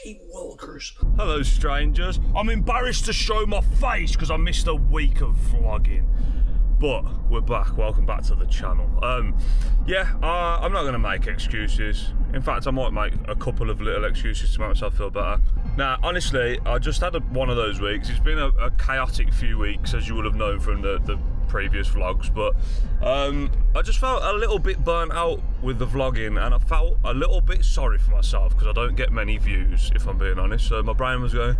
Gee Wilkers. Hello strangers. I'm embarrassed to show my face because I missed a week of vlogging. But we're back, welcome back to the channel. I'm not gonna make excuses. In fact, I might make a couple of little excuses to make myself feel better. Now, honestly, I just had one of those weeks. It's been a chaotic few weeks, as you will have known from the previous vlogs, but I just felt a little bit burnt out with the vlogging, and I felt a little bit sorry for myself because I don't get many views, if I'm being honest. So my brain was going,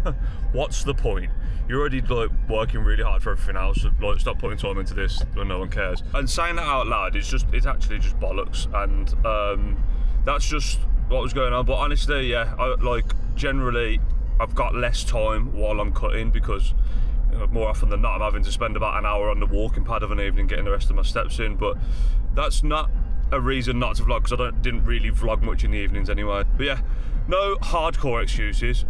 what's the point? You're already like working really hard for everything else, so, like, stop putting time into this when no one cares. And saying that out loud, it's actually just bollocks, and that's just what was going on. But honestly, yeah, generally I've got less time while I'm cutting because more often than not I'm having to spend about an hour on the walking pad of an evening getting the rest of my steps in. But that's not a reason not to vlog, because I didn't really vlog much in the evenings anyway. But yeah, no hardcore excuses,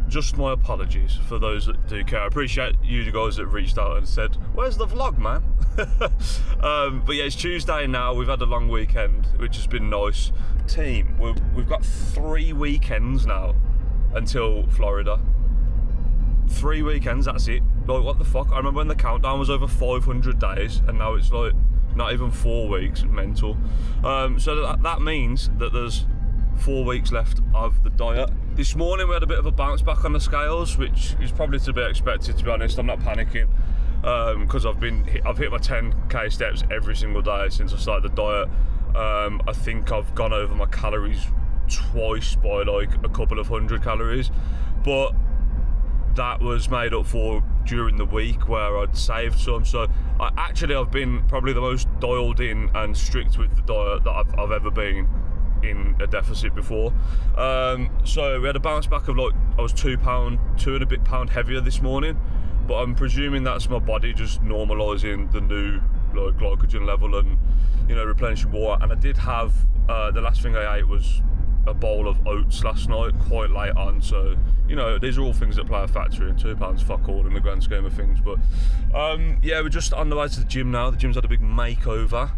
just my apologies for those that do care. I appreciate you guys that reached out and said, where's the vlog, man? But yeah, it's Tuesday now. We've had a long weekend, which has been nice. Team, we've got 3 weekends now until Florida. 3 weekends, that's it. Like, what the fuck? I remember when the countdown was over 500 days, and now it's like not even 4 weeks. Mental. So that means that there's 4 weeks left of the diet. This morning we had a bit of a bounce back on the scales, which is probably to be expected, to be honest. I'm not panicking because I've hit my 10k steps every single day since I started the diet. I think I've gone over my calories twice by like a couple of 100 calories, but that was made up for during the week where I'd saved some. So I've been probably the most dialed in and strict with the diet that I've ever been in a deficit before. So we had a bounce back of, like, I was 2 and a bit pound heavier this morning, but I'm presuming that's my body just normalising the new like glycogen level and, you know, replenishing water. And I did have the last thing I ate was a bowl of oats last night, quite late on, so, you know, these are all things that play a factor in. £2 fuck all in the grand scheme of things. But yeah, we're just on the way to the gym now. The gym's had a big makeover.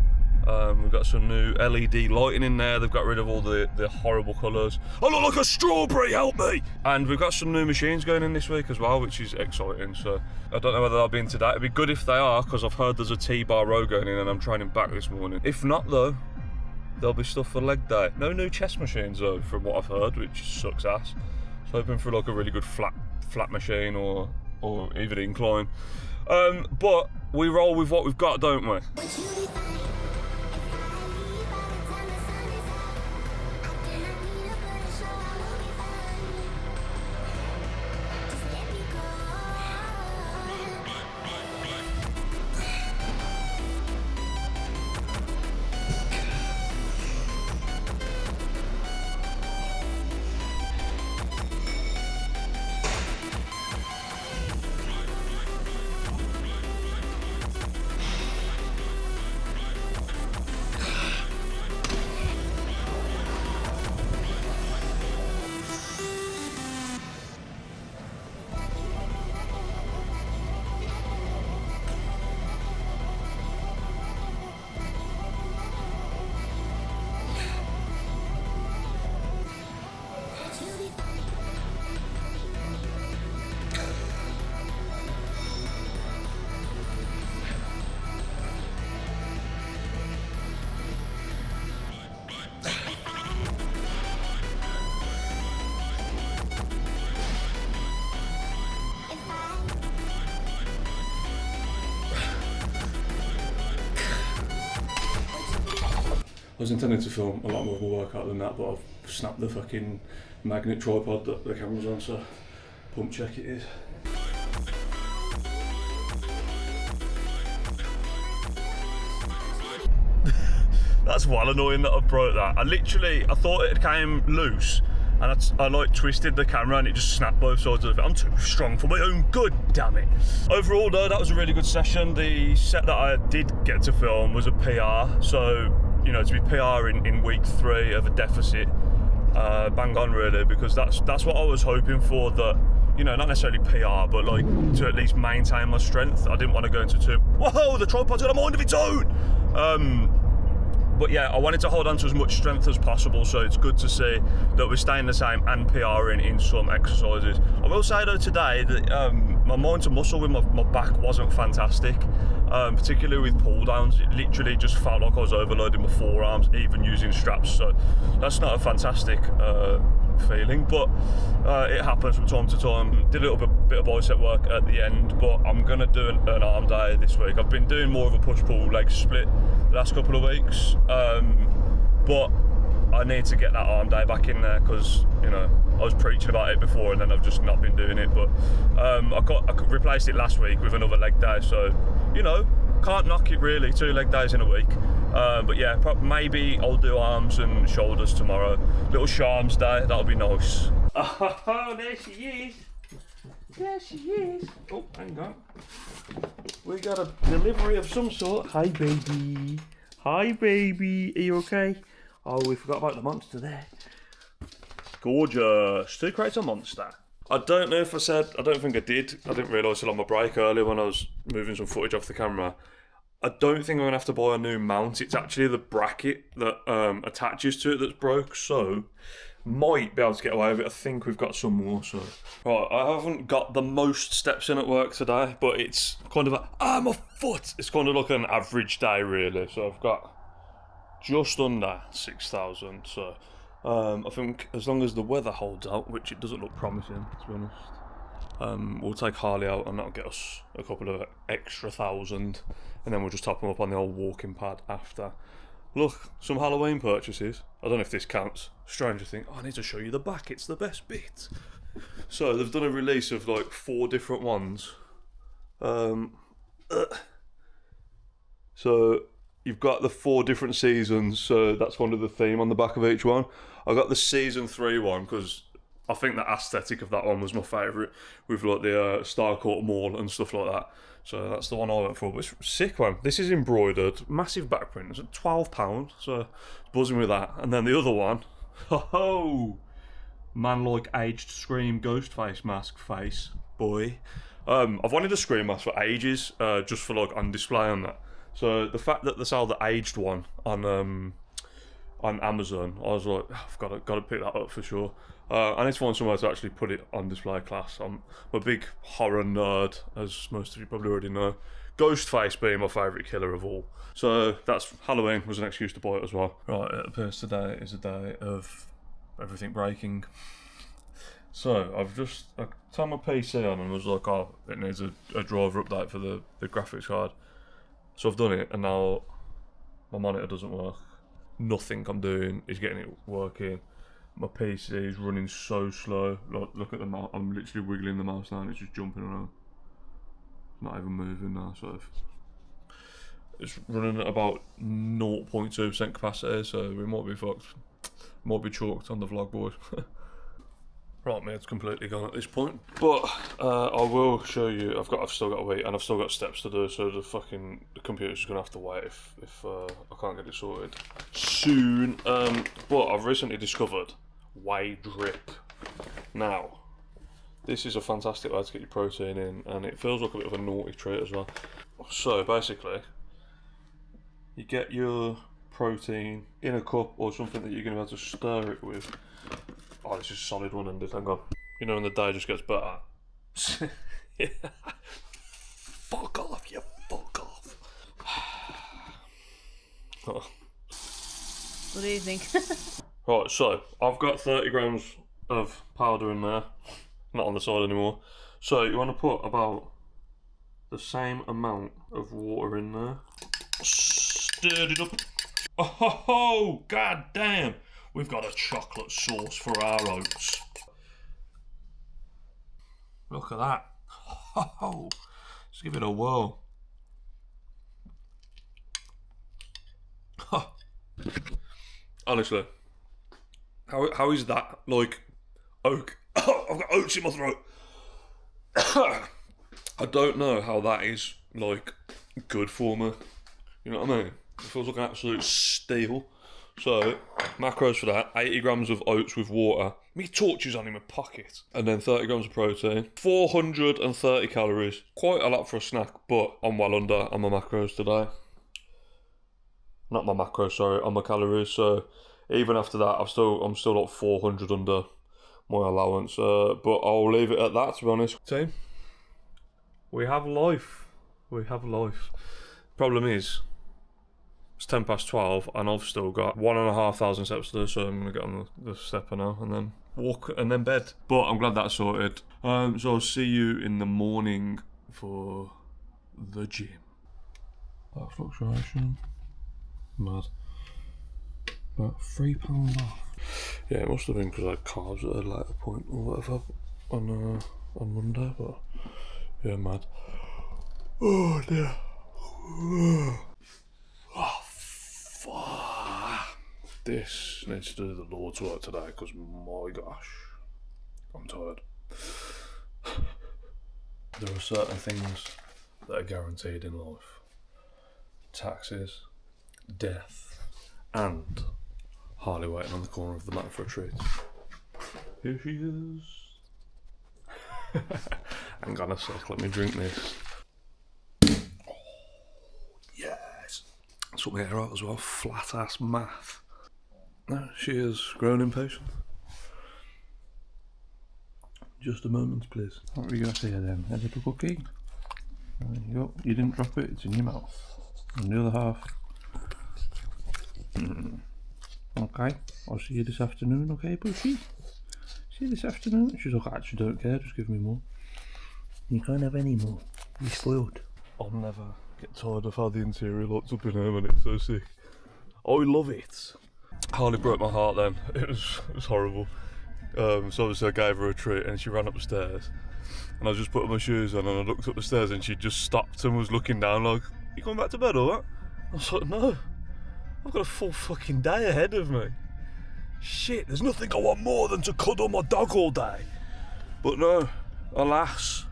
We've got some new LED lighting in there. They've got rid of all the horrible colours. I look like a strawberry, help me! And we've got some new machines going in this week as well, which is exciting. So I don't know whether they'll be in today. It'd be good if they are, because I've heard there's a T-bar row going in and I'm training back this morning. If not though, there'll be stuff for leg day. No new chest machines though, from what I've heard, which sucks ass. So hoping for like a really good flat machine or even incline. But we roll with what we've got, don't we? I was intending to film a lot more of my workout than that, but I've snapped the fucking magnet tripod that the camera's on, so pump check it is. That's well annoying that I've broke that. I thought it came loose, and I like twisted the camera and it just snapped both sides of it. I'm too strong for my own good, damn it. Overall though, that was a really good session. The set that I did get to film was a PR, so, you know, to be PR in week 3 of a deficit, bang on really, because that's what I was hoping for, that, you know, not necessarily PR, but like to at least maintain my strength. I didn't want to go into whoa, the tripod's got a mind of its own. But yeah, I wanted to hold on to as much strength as possible, so it's good to see that we're staying the same and PRing in some exercises. I will say though today that my mind to muscle with my back wasn't fantastic, particularly with pull downs. It literally just felt like I was overloading my forearms, even using straps, so that's not a fantastic feeling, but it happens from time to time. Did a little bit of bicep work at the end, but I'm going to do an arm day this week. I've been doing more of a push-pull leg split the last couple of weeks, but I need to get that arm day back in there because, you know, I was preaching about it before and then I've just not been doing it. But I replaced it last week with another leg day, so, you know, can't knock it really, 2 leg days in a week. But yeah, maybe I'll do arms and shoulders tomorrow. Little Shams day, that'll be nice. Oh, there she is. There she is. Oh, hang on. We got a delivery of some sort. Hi, baby. Hi, baby. Are you okay? Oh, we forgot about the monster there. Gorgeous. 2 crates of monster. I don't know if I said, I don't think I did. I didn't realise till on my break earlier when I was moving some footage off the camera. I don't think I'm going to have to buy a new mount. It's actually the bracket that attaches to it that's broke, so might be able to get away with it. I think we've got some more, so. Right, I haven't got the most steps in at work today, but it's kind of my foot! It's kind of like an average day, really. So I've got just under 6,000, so I think as long as the weather holds out, which it doesn't look promising, to be honest, we'll take Harley out and that'll get us a couple of extra 1,000, and then we'll just top them up on the old walking pad after. Look, some Halloween purchases. I don't know if this counts. Stranger thing, I need to show you the back, it's the best bit. So they've done a release of like 4 different ones. So you've got the 4 different seasons, so that's kind of the theme on the back of each one. I got the season 3 one because I think the aesthetic of that one was my favourite, with like the Starcourt Mall and stuff like that. So that's the one I went for, but it's a sick one. This is embroidered, massive back print. It's £12, so buzzing with that. And then the other one, ho-ho! Man like aged Scream ghost face mask face, boy. I've wanted a Scream mask for ages, just for like on display on that. So the fact that they sell the aged one on Amazon, I was like, I've got to pick that up for sure. I need to find somewhere to actually put it on display class. I'm a big horror nerd, as most of you probably already know. Ghostface being my favourite killer of all. So that's Halloween was an excuse to buy it as well. Right, it appears today is a day of everything breaking. So I turned my PC on and was like, oh, it needs a driver update for the graphics card. So I've done it, and now my monitor doesn't work. Nothing I'm doing is getting it working. My PC is running so slow. Look at the mouse. I'm literally wiggling the mouse now and it's just jumping around. It's not even moving now, so it's running at about 0.2% capacity, so we might be fucked. Might be chalked on the vlog, boys. Right, my head's completely gone at this point. But I will show you. I've still got to wait, and I've still got steps to do. So the computer's gonna have to wait if I can't get it sorted soon. But I've recently discovered whey drip. Now, this is a fantastic way to get your protein in, and it feels like a bit of a naughty treat as well. So basically, you get your protein in a cup or something that you're gonna have to stir it with. Oh, this is solid one-handed, hang on. You know when the day just gets better? Yeah. Fuck off, you fuck off. Oh. What do you think? Right, so I've got 30 grams of powder in there. Not on the side anymore. So you want to put about the same amount of water in there. Stirred it up. Oh, god damn. We've got a chocolate sauce for our oats. Look at that. Oh, let's give it a whirl. Honestly, how is that like oak? I've got oats in my throat. I don't know how that is like good for me. You know what I mean? It feels like an absolute steal. So, macros for that, 80 grams of oats with water. Me torches on in my pocket. And then 30 grams of protein. 430 calories. Quite a lot for a snack, but I'm well under on my macros today. not my macros, sorry, on my calories. So even after that, I'm still like 400 under my allowance. But I'll leave it at that, to be honest. Team, we have life. We have life. Problem is, it's 12:10 and I've still got 1,500 steps to do, so I'm going to get on the stepper now and then walk and then bed. But I'm glad that's sorted. So I'll see you in the morning for the gym. That fluctuation. Mad. About £3 off. Yeah, it must have been because I had carbs at a later point or whatever on Monday, but yeah, mad. Oh dear. Oh fuck. This needs to do the Lord's work today because my gosh, I'm tired. There are certain things that are guaranteed in life. Taxes, death, and Harley waiting on the corner of the mat for a treat. Here she is. Hang on a sec, let me drink this. Oh, yes. Sort my hair out as well, flat ass math. No, she has grown impatient. Just a moment, please. What were you going to say then? A little cookie? There you go. You didn't drop it, it's in your mouth. And the other half. Okay, I'll see you this afternoon, okay, Bushy? See you this afternoon? She's like, I actually don't care, just give me more. You can't have any more. You're spoiled. I'll never get tired of how the interior looks up in here when it's so sick. I love it. Harley broke my heart then. It was horrible. So obviously I gave her a treat and she ran up the stairs. And I was just putting my shoes on and I looked up the stairs and she just stopped and was looking down like, you coming back to bed or what? I was like, no. I've got a full fucking day ahead of me. Shit, there's nothing I want more than to cuddle my dog all day. But no, alas,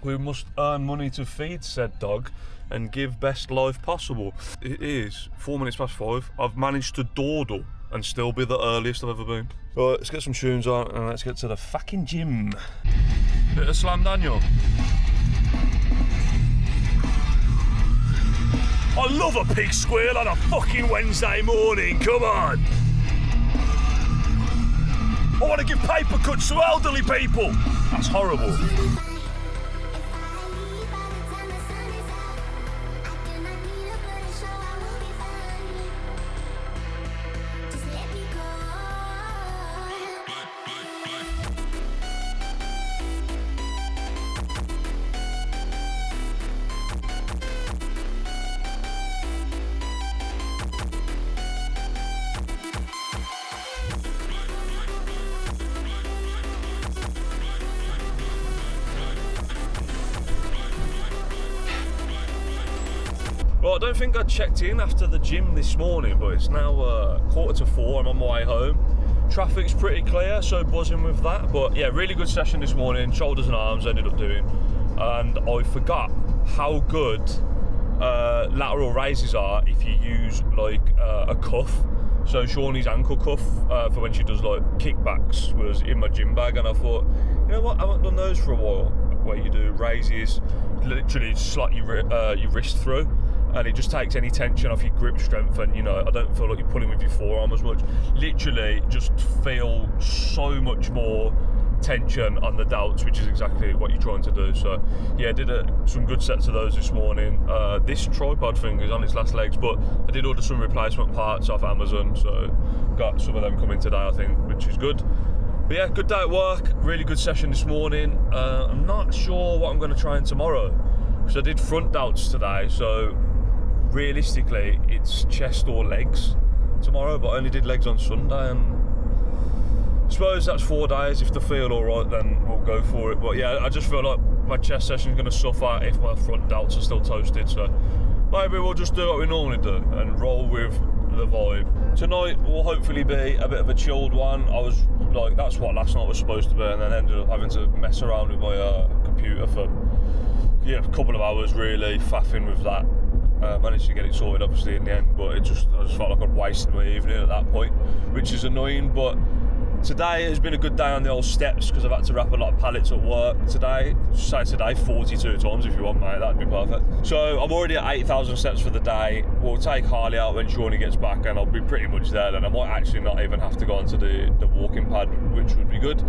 we must earn money to feed said dog and give best life possible. It is 5:04. I've managed to dawdle and still be the earliest I've ever been. Right, let's get some tunes on and let's get to the fucking gym. Bit of Slam Daniel. I love a pig squeal on a fucking Wednesday morning, come on! I want to give paper cuts to elderly people! That's horrible. Well, I don't think I checked in after the gym this morning, but it's now 3:45. I'm on my way home. Traffic's pretty clear, so buzzing with that. But yeah, really good session this morning. Shoulders and arms ended up doing. And I forgot how good lateral raises are if you use like a cuff. So Shawnee's ankle cuff for when she does like kickbacks was in my gym bag, and I thought, you know what, I haven't done those for a while. Where you do raises, literally slot your wrist through, and it just takes any tension off your grip strength, and you know, I don't feel like you're pulling with your forearm as much. Literally just feel so much more tension on the delts, which is exactly what you're trying to do. So yeah, I did some good sets of those this morning. This tripod thing is on its last legs, but I did order some replacement parts off Amazon, so got some of them coming today, I think, which is good. But yeah, good day at work, really good session this morning. I'm not sure what I'm going to try in tomorrow, because I did front delts today, so realistically it's chest or legs tomorrow, but I only did legs on Sunday, and I suppose that's 4 days. If they feel alright, then we'll go for it. But yeah, I just feel like my chest session is going to suffer if my front delts are still toasted, so maybe we'll just do what we normally do and roll with the vibe. Tonight will hopefully be a bit of a chilled one. I was like, that's what last night was supposed to be, and then ended up having to mess around with my computer for a couple of hours, really faffing with that. Managed to get it sorted obviously in the end, but I just felt like I'd wasted my evening at that point, which is annoying. But Today has been a good day on the old steps because I've had to wrap a lot of pallets at work today. Say today 42 times if you want, mate, that'd be perfect. So I'm already at 8,000 steps for the day. We'll take Harley out when Shawnee gets back and I'll be pretty much there then. I might actually not even have to go onto the walking pad, which would be good.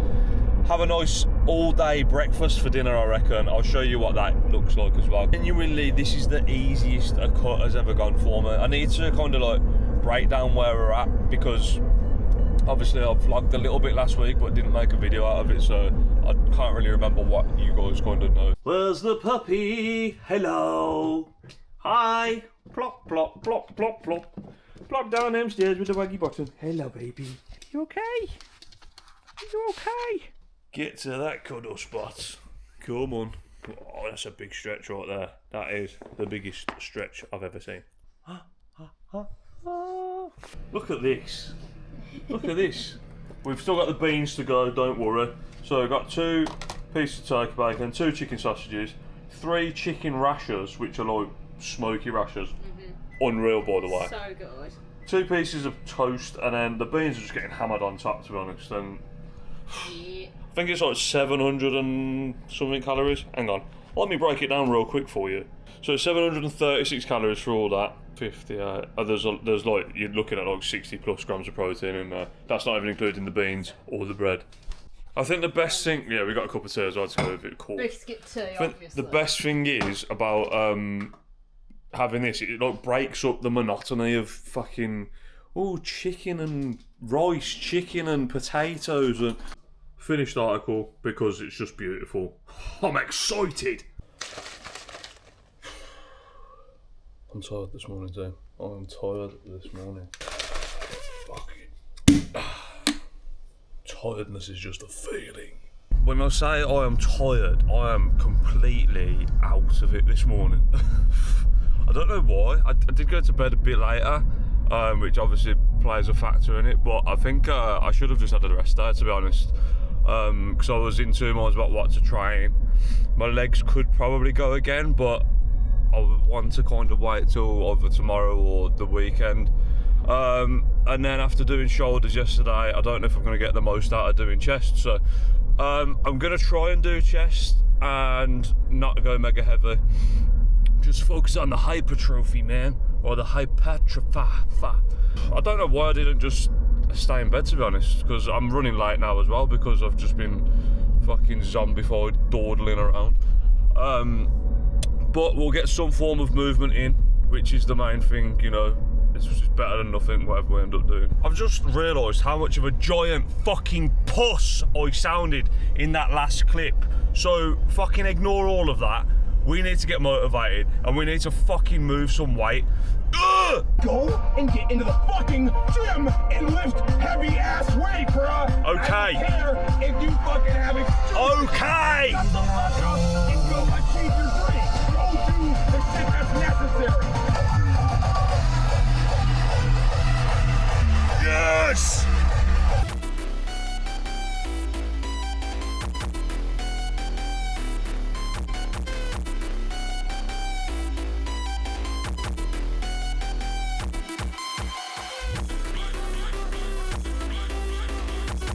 Have a nice all-day breakfast for dinner, I reckon. I'll show you what that looks like as well. Genuinely, this is the easiest a cut has ever gone for me. I need to kind of like break down where we're at because obviously I vlogged a little bit last week but didn't make a video out of it, so I can't really remember what you guys kind of know. Where's the puppy? Hello. Hi. Plop, plop, plop, plop, plop. Plop down them stairs with the waggy bottom. Hello, baby. You okay? You okay? Get to that cuddle spot. Come on. Oh, that's a big stretch right there. That is the biggest stretch I've ever seen. Look at this. Look at this. We've still got the beans to go, don't worry. So I've got 2 pieces of turkey bacon, 2 chicken sausages, 3 chicken rashers, which are like smoky rashers. Unreal, by the way. So good. 2 pieces of toast, and then the beans are just getting hammered on top, to be honest. And Yeah. I think it's like 700 and something calories. Hang on, let me break it down real quick for you. So 736 calories for all that. 58. There's like, you're looking at like 60 plus grams of protein in there. That's not even including the beans or the bread. I think the best thing, yeah, we got a cup of tea as well to go with it. Cool. Biscuit tea, I think obviously. the best thing is about having this, it like breaks up the monotony of fucking chicken and rice, chicken and potatoes and finished article because it's just beautiful. I'm excited. I'm tired this morning, Dave. I'm tired this morning. Fucking tiredness is just a feeling. When I say I am tired, I am completely out of it this morning. I don't know why. I did go to bed a bit later, which obviously plays a factor in it, but I think I should have just had a rest day, to be honest, because I was in 2 minds about what to train. My legs could probably go again, but I would want to kind of wait till either tomorrow or the weekend. And then after doing shoulders yesterday, I don't know if I'm going to get the most out of doing chest, so I'm going to try and do chest and not go mega heavy. Just focus on the hypertrophy, man, or the hypertrophy. I don't know why I didn't just stay in bed, to be honest, because I'm running late now as well because I've just been fucking zombified, dawdling around. But we'll get some form of movement in, which is the main thing, you know. It's just better than nothing, whatever we end up doing. I've just realised how much of a giant fucking puss I sounded in that last clip. So fucking ignore all of that. We need to get motivated and we need to fucking move some weight. Ugh! Go and get into the fucking gym and lift heavy ass weight, bruh. Okay. I don't care if you fucking have extreme. Okay. Shut the fuck up and go achieve your dream. Go do the shit that's necessary. Yes!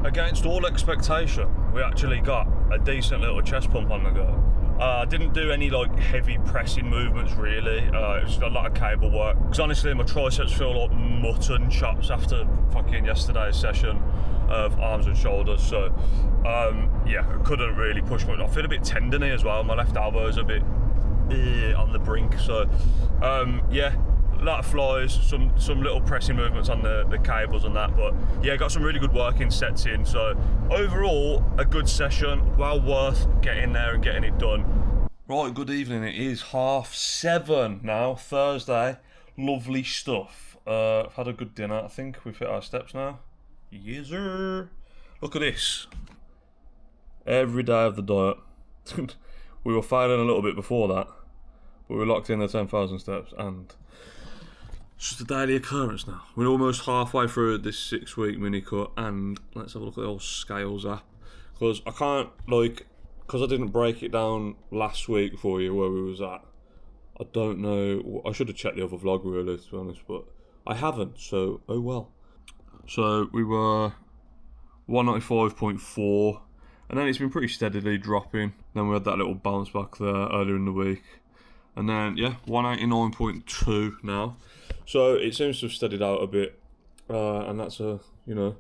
Against all expectation, we actually got a decent little chest pump on the go. I didn't do any like heavy pressing movements really. It was just a lot of cable work. Because honestly, my triceps feel like mutton chops after fucking yesterday's session of arms and shoulders. So yeah, I couldn't really push much. I feel a bit tendony as well. My left elbow is a bit on the brink. So yeah. A lot of flies, some little pressing movements on the cables and that, but yeah, got some really good working sets in. So overall, a good session, well worth getting there and getting it done. Right, good evening. It is 7:30 now, Thursday. Lovely stuff. I've had a good dinner. I think we've hit our steps now. Yes, sir. Look at this. Every day of the diet. We were failing a little bit before that, but we locked in the 10,000 steps and it's just a daily occurrence now. We're almost halfway through this 6-week mini cut, and let's have a look at the old scales app. Because I can't, because I didn't break it down last week for you where we was at. I don't know, I should have checked the other vlog really, to be honest, but I haven't, so oh well. So we were 195.4, and then it's been pretty steadily dropping. Then we had that little bounce back there earlier in the week, and then yeah, 189.2 now. So it seems to have steadied out a bit, and that's a, you know,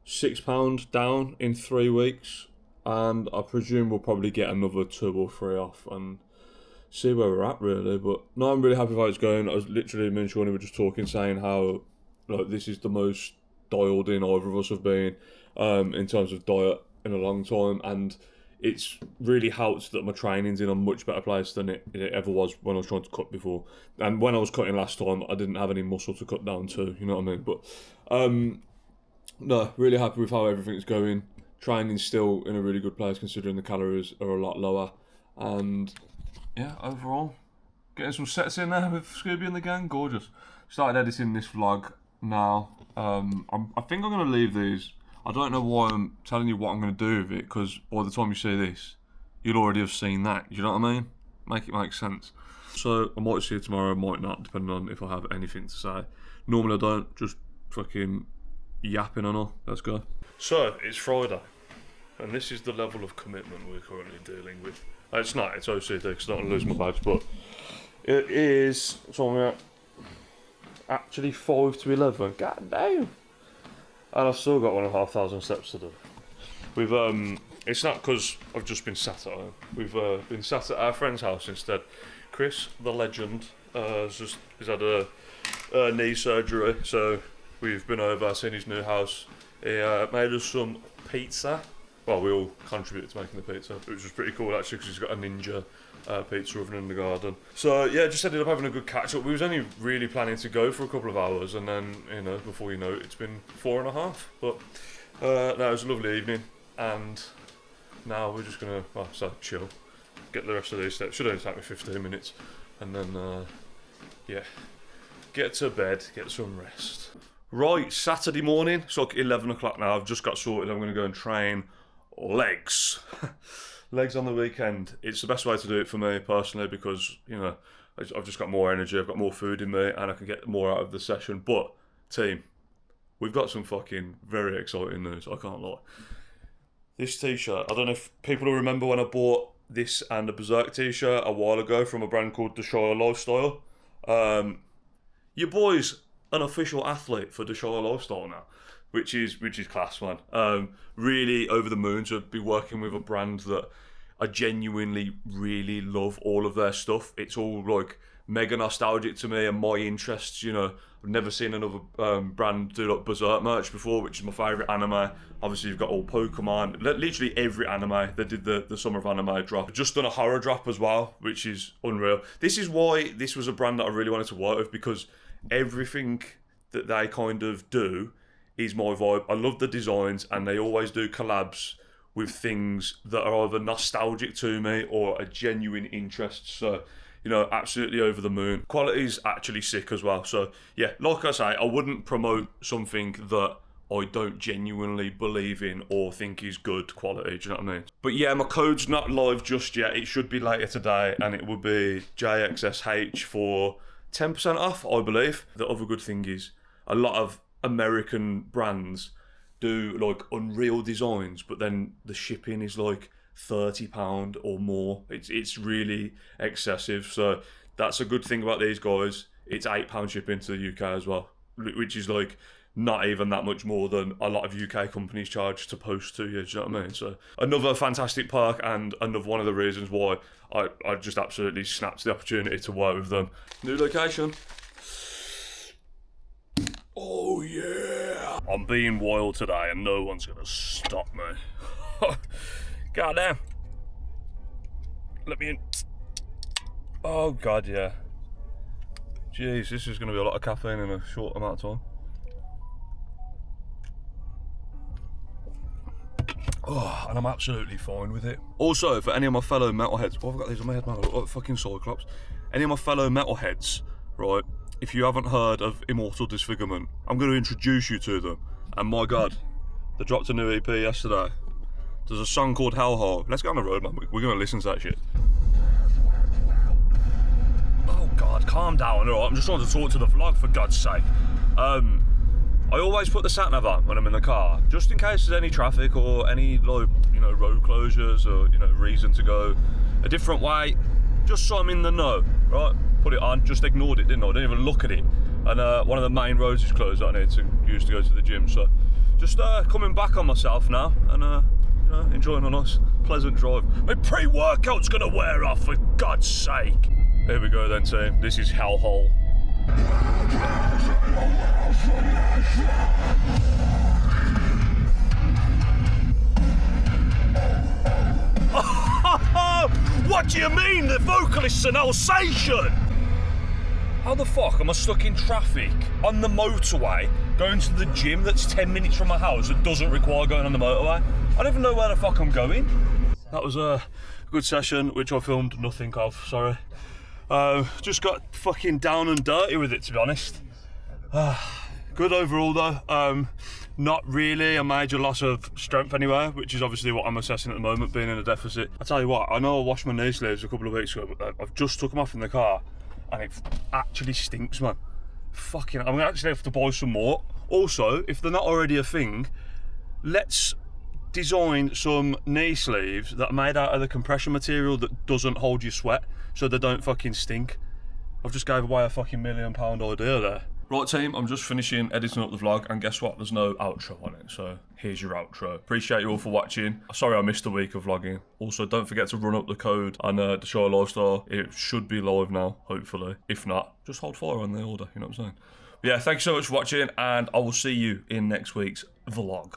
£6 down in 3 weeks, and I presume we'll probably get another 2 or 3 off and see where we're at really. But no, I'm really happy with how it's going. I was literally, me and Shawnee were just talking, saying how like this is the most dialed in either of us have been in terms of diet in a long time, and it's really helped that my training's in a much better place than it ever was when I was trying to cut before. And when I was cutting last time, I didn't have any muscle to cut down to, you know what I mean? But no, really happy with how everything's going. Training's still in a really good place considering the calories are a lot lower, and yeah, overall getting some sets in there with Scooby and the gang. Gorgeous. Started editing this vlog now. I think I'm going to leave these. I don't know why I'm telling you what I'm going to do with it, because by the time you see this, you'll already have seen that. You know what I mean? Make it make sense. So I might see you tomorrow, I might not, depending on if I have anything to say. Normally I don't, just fucking yapping and all. Let's go. So it's Friday, and this is the level of commitment we're currently dealing with. It's not, it's OCD because I don't want to lose my badge, but it is something actually 5 to 11. God damn. And I've still got 1,500 steps to do. We've it's not because I've just been sat at home. We've been sat at our friend's house instead. Chris, the legend, has had a knee surgery, so we've been over, seen his new house. He made us some pizza. Well, we all contributed to making the pizza, which was pretty cool actually, because he's got a ninja pizza oven in the garden. So yeah, just ended up having a good catch up. We was only really planning to go for a couple of hours, and then, you know, before you know it, it's been 4.5. But no, it was a lovely evening, and now we're just gonna, well, so chill, get the rest of these steps. Should only take me 15 minutes, and then yeah, get to bed, get some rest. Right, Saturday morning, it's like 11 o'clock now. I've just got sorted. I'm gonna go and train legs. Legs on the weekend. It's the best way to do it for me personally, because, you know, I've just got more energy, I've got more food in me, and I can get more out of the session. But team, we've got some fucking very exciting news, I can't lie. This t-shirt, I don't know if people will remember when I bought this and a Berserk t-shirt a while ago from a brand called Dechire Lifestyle. Your boy's an official athlete for Dechire Lifestyle now, which is class, man. Really over the moon to be working with a brand that I genuinely really love all of their stuff. It's all like mega nostalgic to me and my interests, you know. I've never seen another brand do like Berserk merch before, which is my favourite anime. Obviously you've got all Pokemon, literally every anime. They did the Summer of Anime drop. Just done a horror drop as well, which is unreal. This is why this was a brand that I really wanted to work with, because everything that they kind of do is my vibe. I love the designs, and they always do collabs with things that are either nostalgic to me or a genuine interest. So, you know, absolutely over the moon. Quality's actually sick as well. So yeah, like I say, I wouldn't promote something that I don't genuinely believe in or think is good quality, do you know what I mean? But yeah, my code's not live just yet. It should be later today, and it will be JXSH for 10% off, I believe. The other good thing is a lot of American brands do like unreal designs, but then the shipping is like £30 or more. It's really excessive. So that's a good thing about these guys. It's £8 shipping to the UK as well, which is like not even that much more than a lot of UK companies charge to post to you, do you know what I mean? So another fantastic perk, and another one of the reasons why I just absolutely snapped the opportunity to work with them. New location. Oh yeah! I'm being wild today and no one's gonna stop me. God damn. Let me in. Oh god, yeah. Jeez, this is gonna be a lot of caffeine in a short amount of time. Oh, and I'm absolutely fine with it. Also, for any of my fellow metalheads, oh, I've got these on my head, man, I look like fucking Cyclops. Any of my fellow metalheads, right, if you haven't heard of Immortal Disfigurement, I'm going to introduce you to them. And my god, they dropped a new EP yesterday. There's a song called Hellhole. Let's get on the road, man. We're going to listen to that shit. Oh god, calm down, alright? I'm just trying to talk to the vlog, for God's sake. I always put the sat nav on when I'm in the car, just in case there's any traffic or any road closures or reason to go a different way, just so I'm in the know, right? Put it on, just ignored it, didn't I? Didn't even look at it. And one of the main roads is closed that I need to use to go to the gym, so just coming back on myself now and enjoying a nice pleasant drive. My pre-workout's gonna wear off, for God's sake. Here we go then, team. This is hellhole. What do you mean? The vocalist's an Alsatian? How the fuck am I stuck in traffic on the motorway going to the gym that's 10 minutes from my house that doesn't require going on the motorway? I don't even know where the fuck I'm going. That was a good session, which I filmed nothing of, sorry. Just got fucking down and dirty with it, to be honest. Good overall though. Not really a major loss of strength anyway, which is obviously what I'm assessing at the moment, being in a deficit. I tell you what, I know I washed my knee sleeves a couple of weeks ago, but I've just took them off in the car and it actually stinks, man. Fucking, I'm gonna actually have to buy some more. Also, if they're not already a thing, let's design some knee sleeves that are made out of the compression material that doesn't hold your sweat, so they don't fucking stink. I've just gave away a fucking £1 million idea there. Right team, I'm just finishing editing up the vlog, and guess what? There's no outro on it, so here's your outro. Appreciate you all for watching. Sorry I missed a week of vlogging. Also, don't forget to run up the code on Dechire Lifestyle. It should be live now, hopefully. If not, just hold fire on the order, you know what I'm saying? But yeah, thank you so much for watching, and I will see you in next week's vlog.